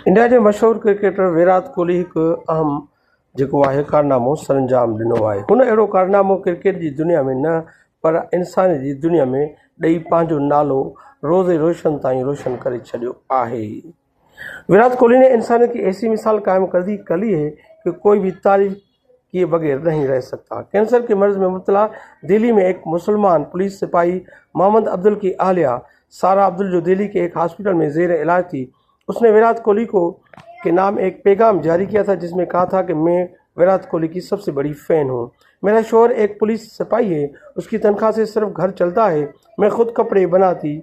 India जे मशहूर cricketer Virat Kohli हिकु अहम जेको आहे कारनामो सरंजाम ॾिनो आहे। हुन अहिड़ो कारनामो क्रिकेट जी दुनिया में न पर इंसान जी दुनिया में ॾेई पंहिंजो नालो रोज़े रोशन ताईं रोशन करे छॾियो आहे। विराट कोहली ने इंसानियत की ऐसी मिसाल कायम कर ली है कि कोई भी तारीफ किए बगैर नहीं रह सकता। कैंसर के मर्ज में मुब्तला दिल्ली में एक मुसलमान पुलिस सिपाही मोहम्मद अब्दुल की आहलिया सारा अब्दुल जो दिल्ली के एक हॉस्पिटल में जेर इलाज थी, उसने विराट कोहली को के नाम एक पैगाम जारी किया था जिसमें कहा था कि मैं विराट कोहली की सबसे बड़ी फ़ैन हूँ। मेरा शौहर एक पुलिस सिपाही है, उसकी तनख्वाह से सिर्फ घर चलता है। मैं खुद कपड़े बनाती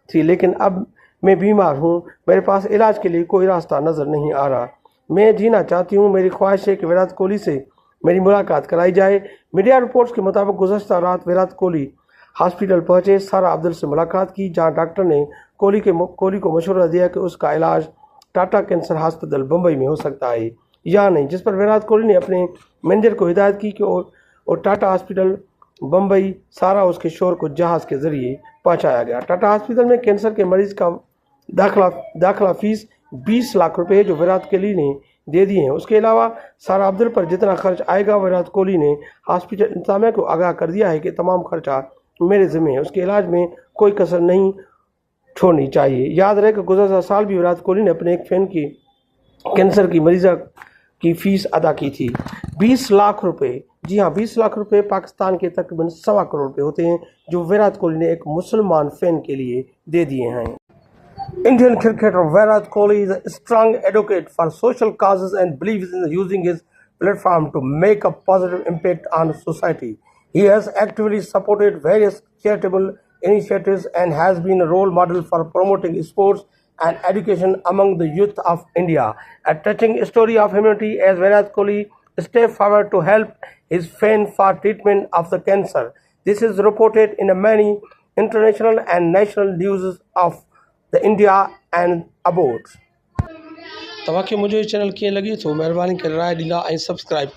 थी लेकिन अब मैं बीमार हूँ, मेरे पास इलाज के लिए कोई रास्ता नज़र नहीं आ रहा। मैं जीना चाहती हूँ, मेरी ख्वाहिश है कि विराट कोहली से मेरी मुलाकात कराई जाए। मीडिया रिपोर्ट्स के मुताबिक गुज़श्ता रात विराट कोहली हॉस्पिटल पहुंचे, सारा अब्दुल से मुलाकात की, जहां डॉक्टर ने कोहली को मशवरा दिया कि उसका इलाज टाटा कैंसर हॉस्पिटल बम्बई में हो सकता है या नहीं, जिस पर विराट कोहली ने अपने मैनेजर को हिदायत की कि और टाटा हॉस्पिटल बम्बई सारा उसके शोहर को जहाज़ के ज़रिए पहुंचाया गया। टाटा हॉस्पिटल में कैंसर के मरीज का दाखिला फीस 20 लाख रुपए जो विराट कोहली ने दे दिए हैं। उसके अलावा सारा अब्दुल पर जितना खर्च आएगा विराट कोहली ने हॉस्पिटल इंतजामिया को आगाह कर दिया है कि तमाम खर्चा मेरे ज़िम्मे है, उसके इलाज में कोई कसर नहीं छोड़नी चाहिए। याद रहे कि गुज़श्ता साल भी विराट कोहली ने अपने एक फ़ैन की कैंसर की मरीज़ा की फ़ीस अदा की थी 20 लाख रुपए। जी हाँ, 20 लाख रुपए पाकिस्तान के तकरीबन 1.25 करोड़ रुपए होते हैं जो विराट कोहली ने एक मुसलमान फ़ैन के लिए दे दिए हैं। Indian cricketer Virat Kohli is a strong advocate for social causes and believes in using his platform to make a positive impact on society. He has actively supported various charitable initiatives and has been a role model for promoting sports and education among the youth of India. A touching story of humanity as Virat Kohli stepped forward to help his fan for treatment of the cancer. This is reported in many international and national news of the India and abroad. तव्हांखे मुंहिंजो channel कीअं लॻे थो, महिरबानी करे राय ॾींदा ऐं subscribe कंदा।